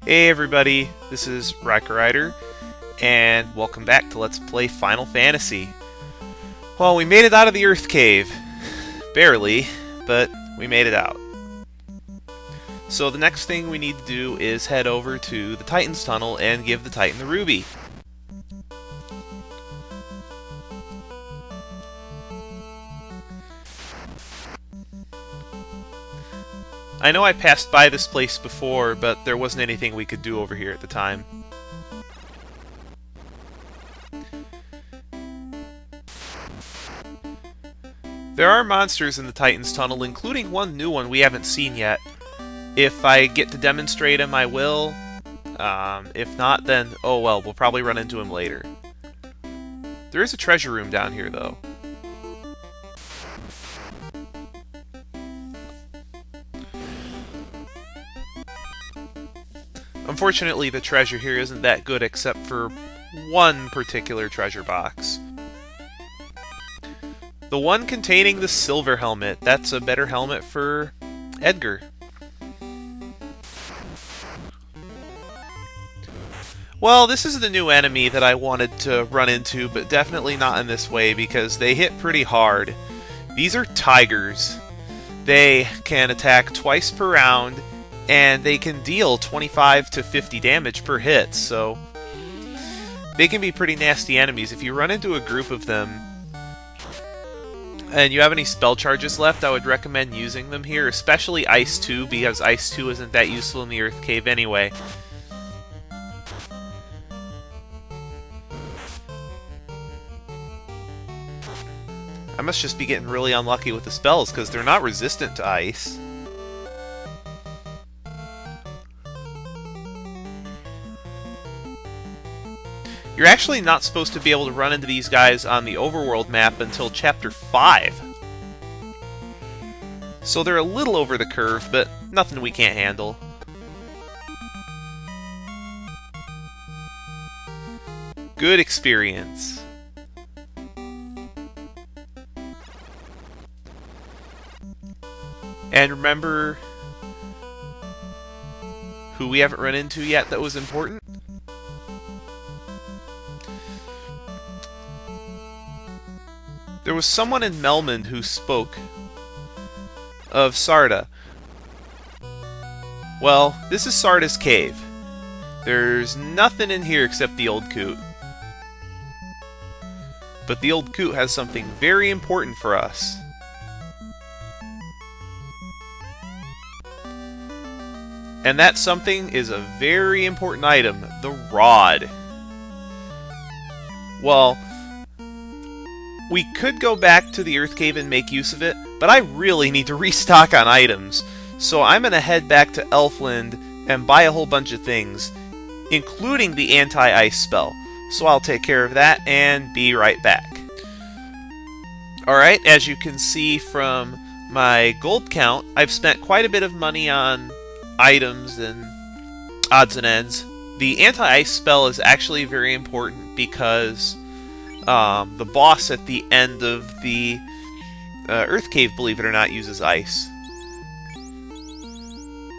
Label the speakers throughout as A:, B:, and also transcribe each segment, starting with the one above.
A: Hey everybody, this is RaikouRider, and welcome back to Let's Play Final Fantasy. Well, we made it out of the Earth Cave. Barely, but we made it out. So the next thing we need to do is head over to the Titan's Tunnel and give the Titan the ruby. I know I passed by this place before, but there wasn't anything we could do over here at the time. There are monsters in the Titan's Tunnel, including one new one we haven't seen yet. If I get to demonstrate him, I will. If not, then oh well, we'll probably run into him later. There is a treasure room down here, though. Unfortunately, the treasure here isn't that good except for one particular treasure box. The one containing the silver helmet. That's a better helmet for Edgar. Well, this is the new enemy that I wanted to run into, but definitely not in this way because they hit pretty hard. These are tigers. They can attack twice per round, and they can deal 25 to 50 damage per hit, so they can be pretty nasty enemies. If you run into a group of them and you have any spell charges left, I would recommend using them here, especially Ice 2, because Ice 2 isn't that useful in the Earth Cave anyway. I must just be getting really unlucky with the spells, because they're not resistant to ice. You're actually not supposed to be able to run into these guys on the overworld map until Chapter 5. So they're a little over the curve, but nothing we can't handle. Good experience. And remember who we haven't run into yet that was important? There was someone in Melmond who spoke of Sarda. Well, this is Sardis Cave. There's nothing in here except the old coot. But the old coot has something very important for us. And that something is a very important item, the rod. Well, we could go back to the Earth Cave and make use of it, but I really need to restock on items. So I'm going to head back to Elfland and buy a whole bunch of things, including the anti-ice spell. So I'll take care of that and be right back. Alright, as you can see from my gold count, I've spent quite a bit of money on items and odds and ends. The anti-ice spell is actually very important because the boss at the end of the Earth Cave, believe it or not, uses ice.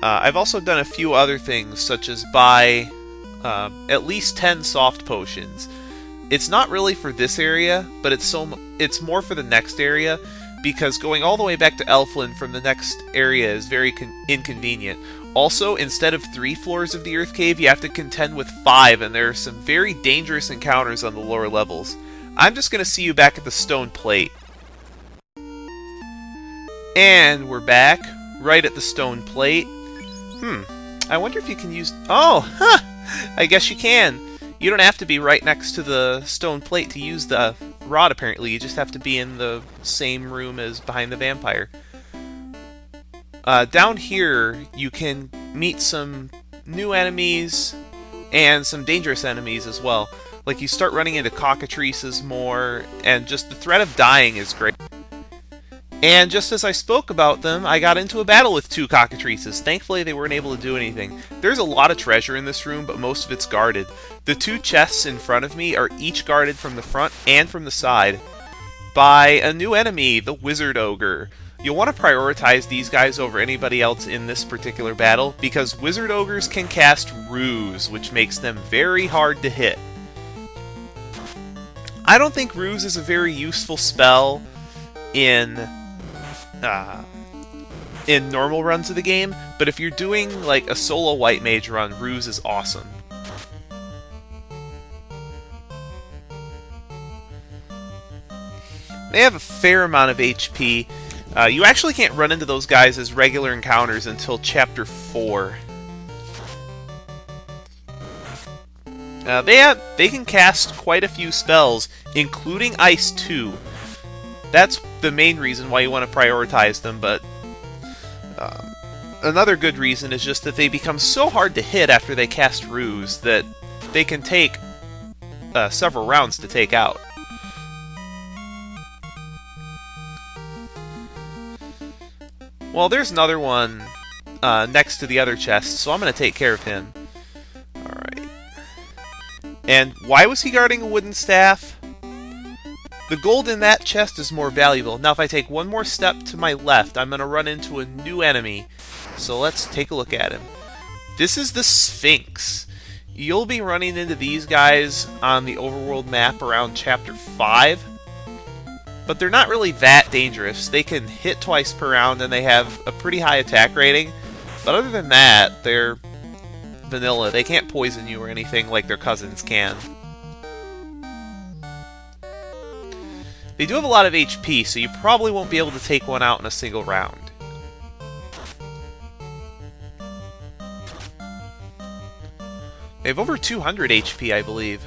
A: I've also done a few other things, such as buy at least 10 soft potions. It's not really for this area, but it's more for the next area, because going all the way back to Elfland from the next area is very inconvenient. Also, instead of 3 floors of the Earth Cave, you have to contend with 5, and there are some very dangerous encounters on the lower levels. I'm just going to see you back at the stone plate. And we're back, right at the stone plate. I wonder if you can use... Oh, huh! I guess you can. You don't have to be right next to the stone plate to use the rod, apparently. You just have to be in the same room as behind the vampire. Down here, you can meet some new enemies and some dangerous enemies as well. Like, you start running into cockatrices more, and just the threat of dying is great. And just as I spoke about them, I got into a battle with 2 cockatrices. Thankfully, they weren't able to do anything. There's a lot of treasure in this room, but most of it's guarded. The 2 chests in front of me are each guarded from the front and from the side by a new enemy, the Wizard Ogre. You'll want to prioritize these guys over anybody else in this particular battle, because Wizard Ogres can cast Ruse, which makes them very hard to hit. I don't think Ruse is a very useful spell in normal runs of the game, but if you're doing like a solo White Mage run, Ruse is awesome. They have a fair amount of HP. You actually can't run into those guys as regular encounters until Chapter 4. They can cast quite a few spells, including Ice 2. That's the main reason why you want to prioritize them, but another good reason is just that they become so hard to hit after they cast Ruse that they can take several rounds to take out. Well, there's another one next to the other chest, so I'm going to take care of him. Alright. And why was he guarding a wooden staff? The gold in that chest is more valuable. Now, if I take one more step to my left, I'm going to run into a new enemy. So let's take a look at him. This is the Sphinx. You'll be running into these guys on the overworld map around Chapter 5. But they're not really that dangerous. They can hit twice per round and they have a pretty high attack rating. But other than that, they're vanilla. They can't poison you or anything like their cousins can. They do have a lot of HP, so you probably won't be able to take one out in a single round. They have over 200 HP, I believe.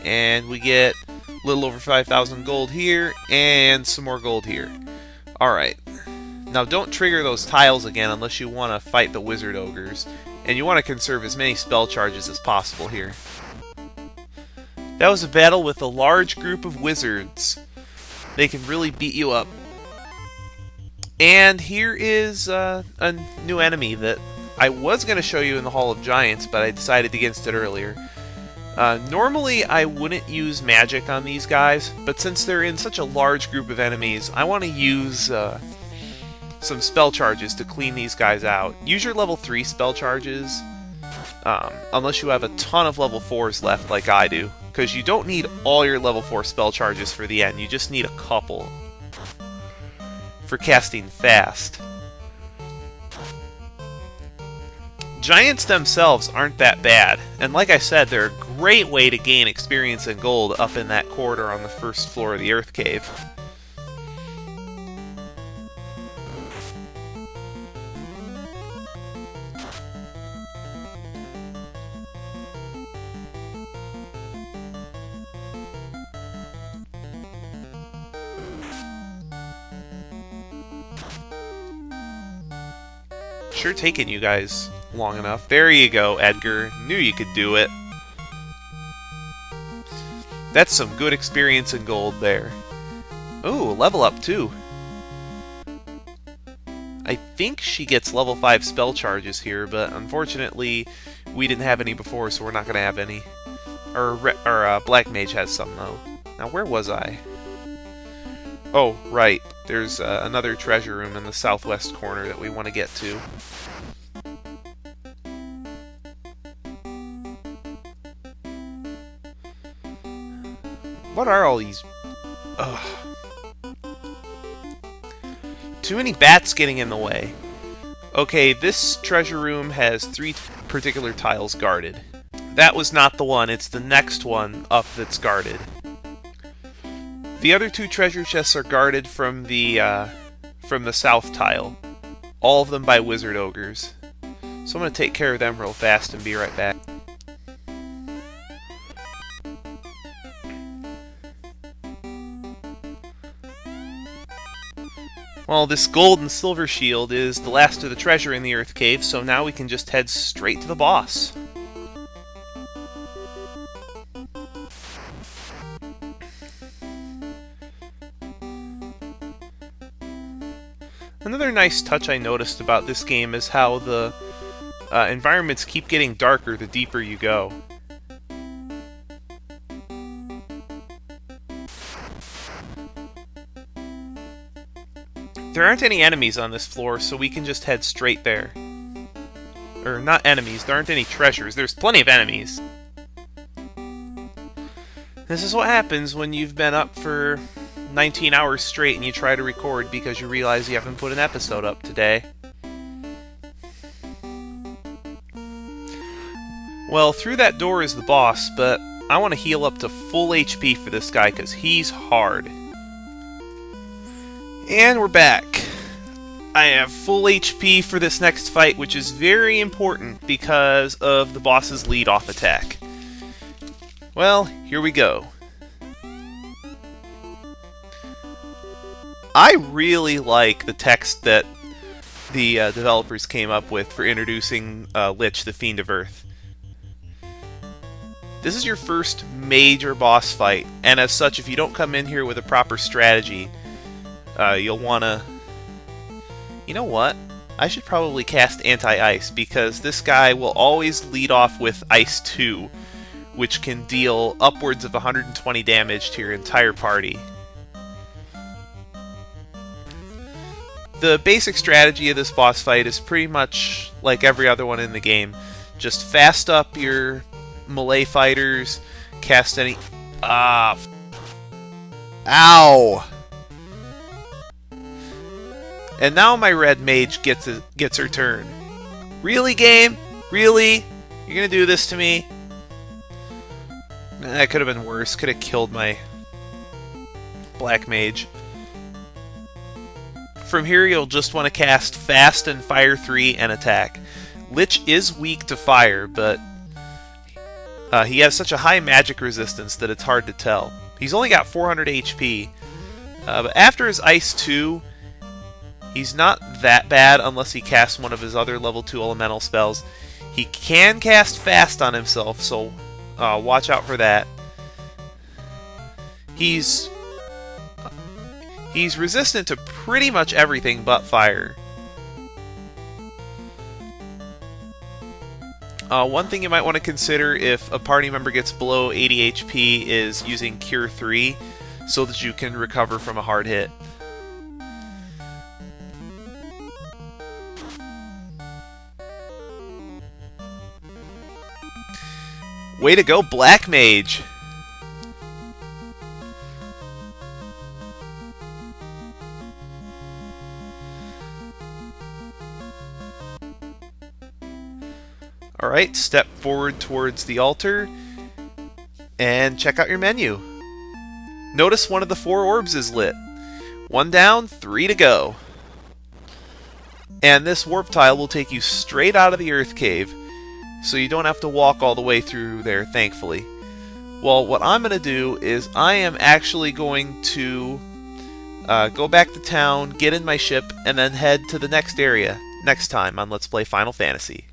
A: And we get a little over 5,000 gold here, and some more gold here. Alright. Now don't trigger those tiles again unless you want to fight the Wizard Ogres. And you want to conserve as many spell charges as possible here. That was a battle with a large group of wizards. They can really beat you up. And here is a new enemy that I was going to show you in the Hall of Giants, but I decided against it earlier. Normally I wouldn't use magic on these guys, but since they're in such a large group of enemies, I want to use some spell charges to clean these guys out. Use your level 3 spell charges, unless you have a ton of level 4s left like I do, because you don't need all your level 4 spell charges for the end, you just need a couple for casting fast. Giants themselves aren't that bad, and like I said, they're a great way to gain experience and gold up in that corridor on the first floor of the Earth Cave. Sure taking you guys long enough. There you go, Edgar. Knew you could do it. That's some good experience and gold there. Ooh, level up too. I think she gets level 5 spell charges here, but unfortunately we didn't have any before, so we're not going to have any. Or Black Mage has some though. Now where was I? Oh, right. There's another treasure room in the southwest corner that we want to get to. What are all these? Ugh. Too many bats getting in the way. Okay, this treasure room has 3 particular tiles guarded. That was not the one, it's the next one up that's guarded. The other 2 treasure chests are guarded from the south tile. All of them by Wizard Ogres. So I'm going to take care of them real fast and be right back. Well, this gold and silver shield is the last of the treasure in the Earth Cave, so now we can just head straight to the boss. Another nice touch I noticed about this game is how the environments keep getting darker the deeper you go. There aren't any enemies on this floor, so we can just head straight there. Or, not enemies, there aren't any treasures. There's plenty of enemies. This is what happens when you've been up for 19 hours straight and you try to record because you realize you haven't put an episode up today. Well, through that door is the boss, but I want to heal up to full HP for this guy because he's hard. And we're back. I have full HP for this next fight, which is very important because of the boss's lead-off attack. Well, here we go. I really like the text that the developers came up with for introducing Lich, the Fiend of Earth. This is your first major boss fight, and as such, if you don't come in here with a proper strategy, you'll want to... You know what? I should probably cast Anti-Ice, because this guy will always lead off with Ice 2, which can deal upwards of 120 damage to your entire party. The basic strategy of this boss fight is pretty much like every other one in the game. Just fast up your melee fighters, cast any... Ow! And now my red mage gets her turn. Really, game? Really? You're gonna do this to me? That could have been worse. Could have killed my black mage. From here, you'll just want to cast Fast and Fire 3 and attack. Lich is weak to fire, but he has such a high magic resistance that it's hard to tell. He's only got 400 HP, but after his Ice 2, he's not that bad unless he casts one of his other level 2 elemental spells. He can cast Fast on himself, so watch out for that. He's resistant to pretty much everything but fire. One thing you might want to consider if a party member gets below 80 HP is using Cure 3 so that you can recover from a hard hit. Way to go, Black Mage! Alright, step forward towards the altar and check out your menu. Notice one of the 4 orbs is lit. 1 down, 3 to go. And this warp tile will take you straight out of the Earth Cave, so you don't have to walk all the way through there, thankfully. Well, what I'm going to do is I am actually going to go back to town, get in my ship, and then head to the next area next time on Let's Play Final Fantasy.